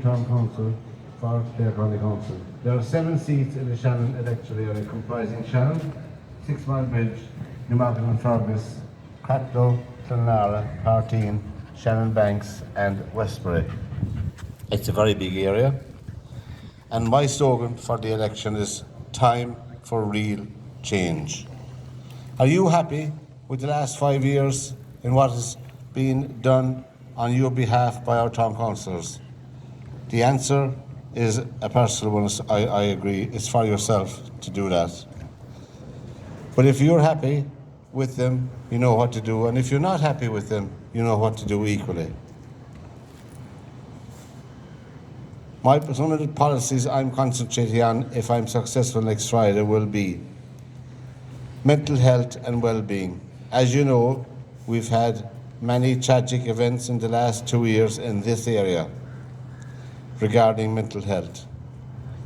Town Council for Clare County Council. There are 7 seats in the Shannon electoral area comprising Shannon, 6 Mile Bridge, Newmarket and Fergus, Cratloe, Clonlara, Partine, Shannon Banks and Westbury. It's a very big area, and my slogan for the election is time for real change. Are you happy with the last 5 years in what has been done on your behalf by our town councillors? The answer is a personal one. I agree. It's for yourself to do that. But if you're happy with them, you know what to do. And if you're not happy with them, you know what to do equally. Some of the policies I'm concentrating on, if I'm successful next Friday, will be mental health and well-being. As you know, we've had many tragic events in the last 2 years in this area regarding mental health.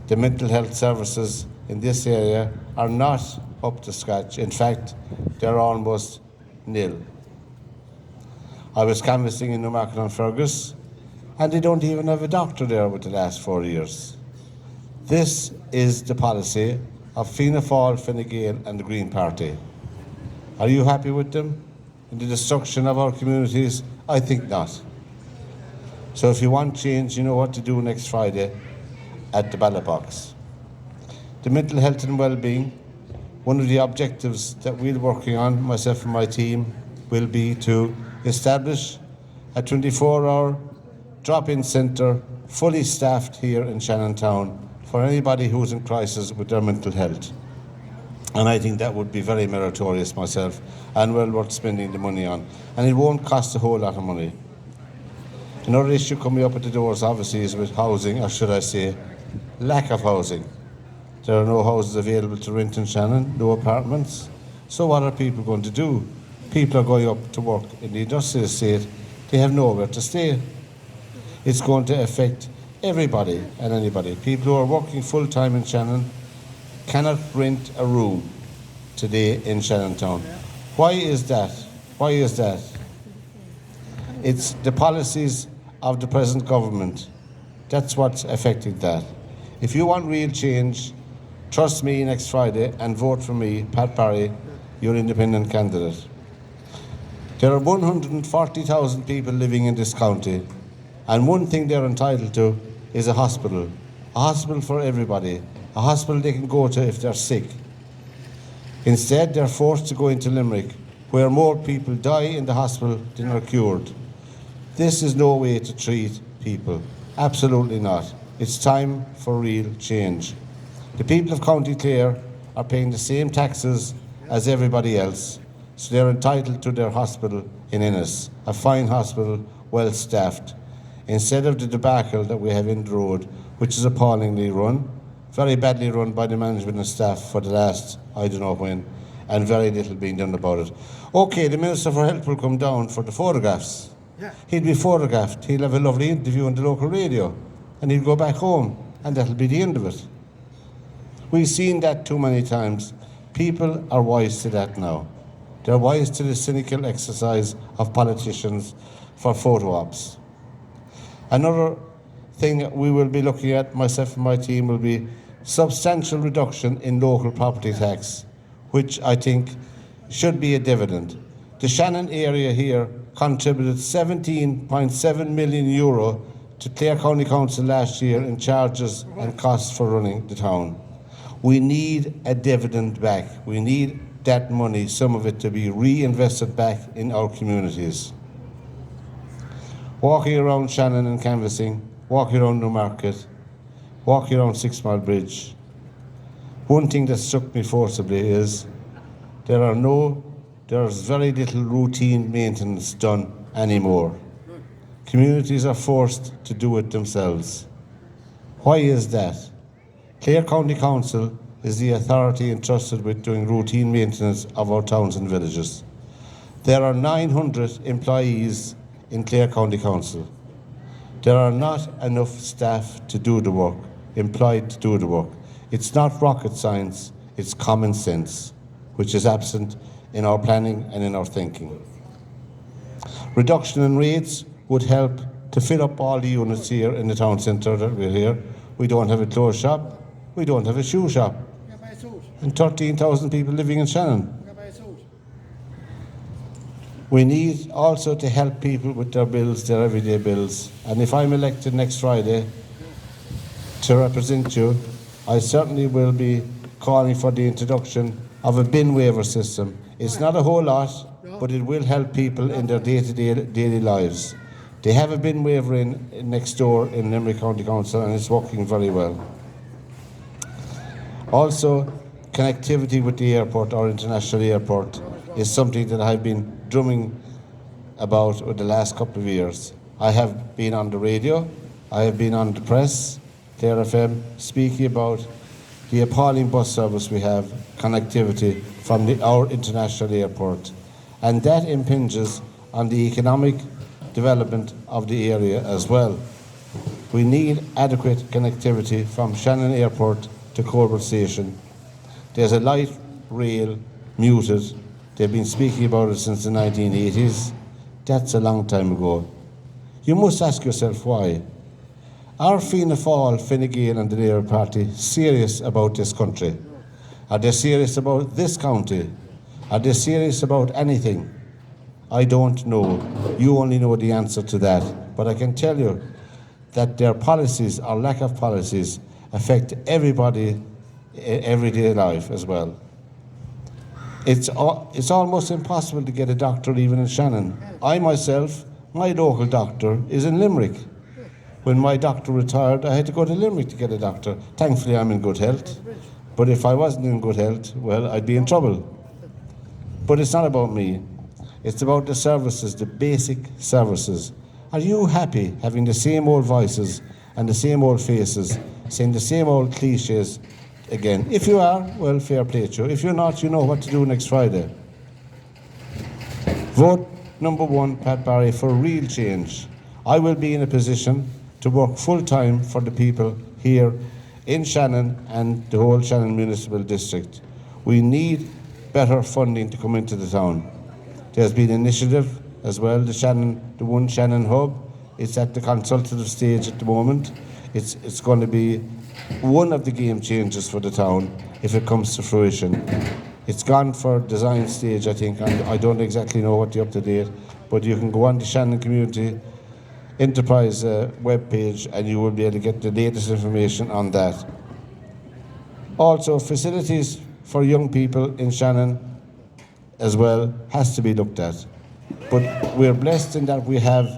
The mental health services in this area are not up to scratch. In fact, they're almost nil. I was canvassing in Newmarket and Fergus, and they don't even have a doctor there with the last 4 years. This is the policy of Fianna Fáil, Fine Gael and the Green Party. Are you happy with them in the destruction of our communities? I think not. So if you want change, you know what to do next Friday at the ballot box. The mental health and well-being, one of the objectives that we're working on, myself and my team, will be to establish a 24-hour drop-in centre fully staffed here in Shannon Town for anybody who's in crisis with their mental health. And I think that would be very meritorious myself and well worth spending the money on. And it won't cost a whole lot of money. Another issue coming up at the doors obviously is with housing, or should I say, lack of housing. There are no houses available to rent in Shannon, no apartments. So what are people going to do? People are going up to work in the industrial estate. They have nowhere to stay. It's going to affect everybody and anybody. People who are working full-time in Shannon cannot rent a room today in Shannon Town. Why is that? Why is that? It's the policies of the present government. That's what's affecting that. If you want real change, trust me next Friday and vote for me, Pat Barry, your independent candidate. There are 140,000 people living in this county, and one thing they're entitled to is a hospital for everybody, a hospital they can go to if they're sick. Instead, they're forced to go into Limerick, where more people die in the hospital than are cured. This is no way to treat people. Absolutely not. It's time for real change. The people of County Clare are paying the same taxes as everybody else, so they're entitled to their hospital in Ennis, a fine hospital, well staffed, instead of the debacle that we have in the road, which is appallingly run, very badly run by the management and staff for the last, I don't know when, and very little being done about it. Okay, the Minister for Health will come down for the photographs. Yeah. He'll be photographed, he'll have a lovely interview on the local radio, and he'll go back home, and that'll be the end of it. We've seen that too many times. People are wise to that now. They're wise to the cynical exercise of politicians for photo ops. Another thing we will be looking at, myself and my team, will be substantial reduction in local property tax, which I think should be a dividend. The Shannon area here contributed €17.7 million to Clare County Council last year in charges and costs for running the town. We need a dividend back. We need that money, some of it, to be reinvested back in our communities. Walking around Shannon and canvassing, walking around Newmarket, walking around 6 Mile Bridge, one thing that struck me forcibly is there's very little routine maintenance done anymore. Communities are forced to do it themselves. Why is that? Clare County Council is the authority entrusted with doing routine maintenance of our towns and villages. There are 900 employees in Clare County Council. There are not enough staff to do the work, employed to do the work. It's not rocket science, it's common sense, which is absent in our planning and in our thinking. Reduction in rates would help to fill up all the units here in the town centre that we're here. We don't have a clothes shop, we don't have a shoe shop, and 13,000 people living in Shannon. We need also to help people with their bills, their everyday bills. And if I'm elected next Friday to represent you, I certainly will be calling for the introduction of a bin waiver system. It's not a whole lot, but it will help people in their day-to-day daily lives. They have a bin waiver in next door in Limerick County Council, and it's working very well. Also, connectivity with the airport, our international airport, is something that I've been drumming about over the last couple of years. I have been on the radio, I have been on the press, Clare FM, speaking about the appalling bus service we have, connectivity from our international airport. And that impinges on the economic development of the area as well. We need adequate connectivity from Shannon Airport to Corbett Station. There's a light rail muted. They've been speaking about it since the 1980s. That's a long time ago. You must ask yourself why. Are Fianna Fáil, Fine Gael and the Labour Party serious about this country? Are they serious about this county? Are they serious about anything? I don't know. You only know the answer to that. But I can tell you that their policies or lack of policies affect everybody, everyday life as well. It's almost impossible to get a doctor even in Shannon. I myself, my local doctor is in Limerick. When my doctor retired, I had to go to Limerick to get a doctor. Thankfully, I'm in good health. But if I wasn't in good health, well, I'd be in trouble. But it's not about me. It's about the services, the basic services. Are you happy having the same old voices and the same old faces, saying the same old cliches again? If you are, well, fair play to you. If you're not, you know what to do next Friday. Vote number 1, Pat Barry, for real change. I will be in a position to work full-time for the people here in Shannon and the whole Shannon Municipal District. We need better funding to come into the town. There's been initiative as well, the One Shannon Hub. It's at the consultative stage at the moment. It's going to be one of the game changers for the town if it comes to fruition. It's gone for design stage, I think, and I don't exactly know what the up-to-date, but you can go on the Shannon Community Enterprise webpage and you will be able to get the latest information on that. Also, facilities for young people in Shannon as well has to be looked at. But we're blessed in that we have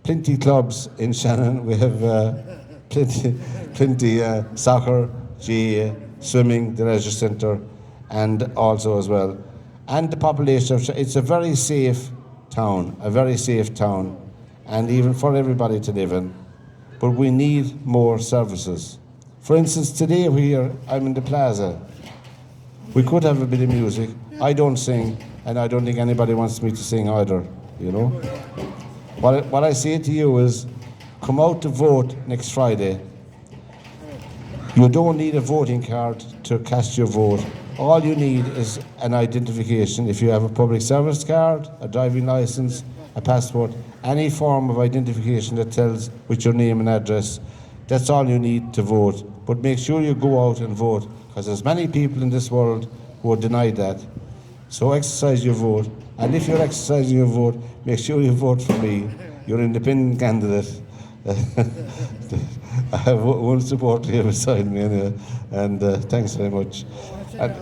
plenty clubs in Shannon. We have plenty soccer, GAA, swimming, the leisure centre, and also as well. And the population of it's a very safe town, and even for everybody to live in. But we need more services. For instance, today I'm in the plaza. We could have a bit of music. I don't sing, and I don't think anybody wants me to sing either, you know. What I say to you is, come out to vote next Friday. You don't need a voting card to cast your vote. All you need is an identification. If you have a public service card, a driving licence, a passport, any form of identification that tells with your name and address, that's all you need to vote. But make sure you go out and vote, because there's many people in this world who are denied that. So exercise your vote, and if you're exercising your vote, make sure you vote for me. You're an independent candidate. I have one supporter here beside me anyway, and thanks very much. And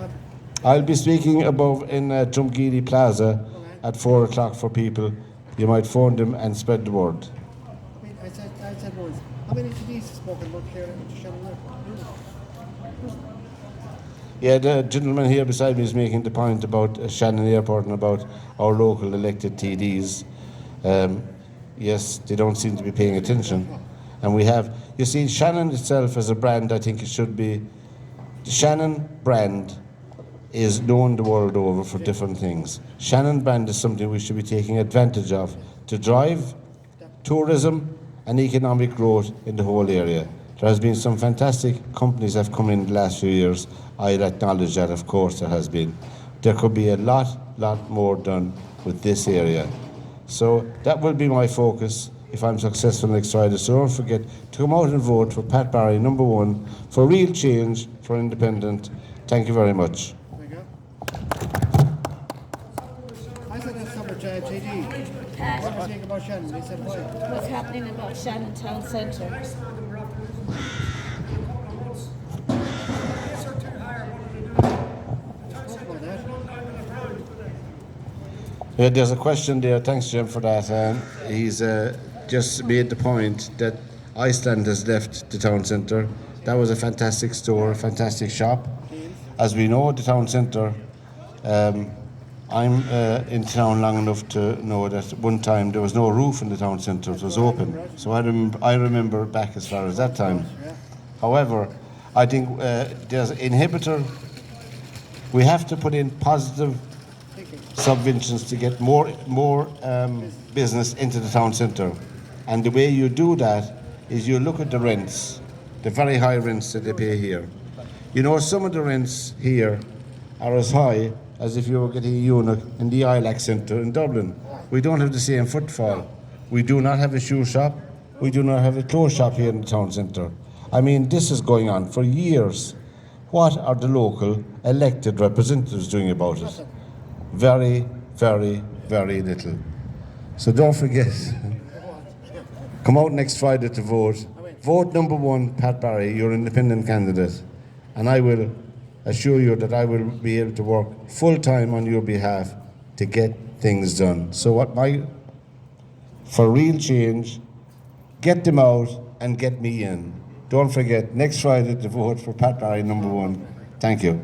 I'll be speaking above in Drumgeely Plaza at 4 o'clock for people. You might phone them and spread the word. I said once, how many TDs have spoken about here in Shannon? Yeah, the gentleman here beside me is making the point about Shannon Airport and about our local elected TDs. Yes, they don't seem to be paying attention. And we have, you see, Shannon itself as a brand, I think it should be, the Shannon brand is known the world over for different things. Shannon brand is something we should be taking advantage of to drive tourism and economic growth in the whole area. There has been some fantastic companies that have come in the last few years. I'll acknowledge that, of course, there has been. There could be a lot more done with this area. So that will be my focus if I'm successful next Friday. So don't forget to come out and vote for Pat Barry, number 1, for real change, for independent. Thank you very much. There you go. I said that's number JD. What do you think about Shannon? He said why? What's happening about Shannon Town Centre? Talk about that. Yeah, there's a question there. Thanks, Jim, for that. He's just made the point that Iceland has left the town centre. That was a fantastic store, fantastic shop. As we know, the town centre, I'm in town long enough to know that one time there was no roof in the town centre, it was open. So I remember back as far as that time. However, I think there's an inhibitor. We have to put in positive subventions to get more business into the town centre. And the way you do that is you look at the rents, the very high rents that they pay here. You know, some of the rents here are as high as if you were getting a unit in the ILAC Centre in Dublin. We don't have the same footfall. We do not have a shoe shop. We do not have a clothes shop here in the town centre. I mean, this is going on for years. What are the local elected representatives doing about it? Very, very, very little. So don't forget, come out next Friday to vote. Vote number 1, Pat Barry, your independent candidate. And I will assure you that I will be able to work full time on your behalf to get things done. So for real change, get them out and get me in. Don't forget, next Friday to vote for Pat Barry, number 1. Thank you.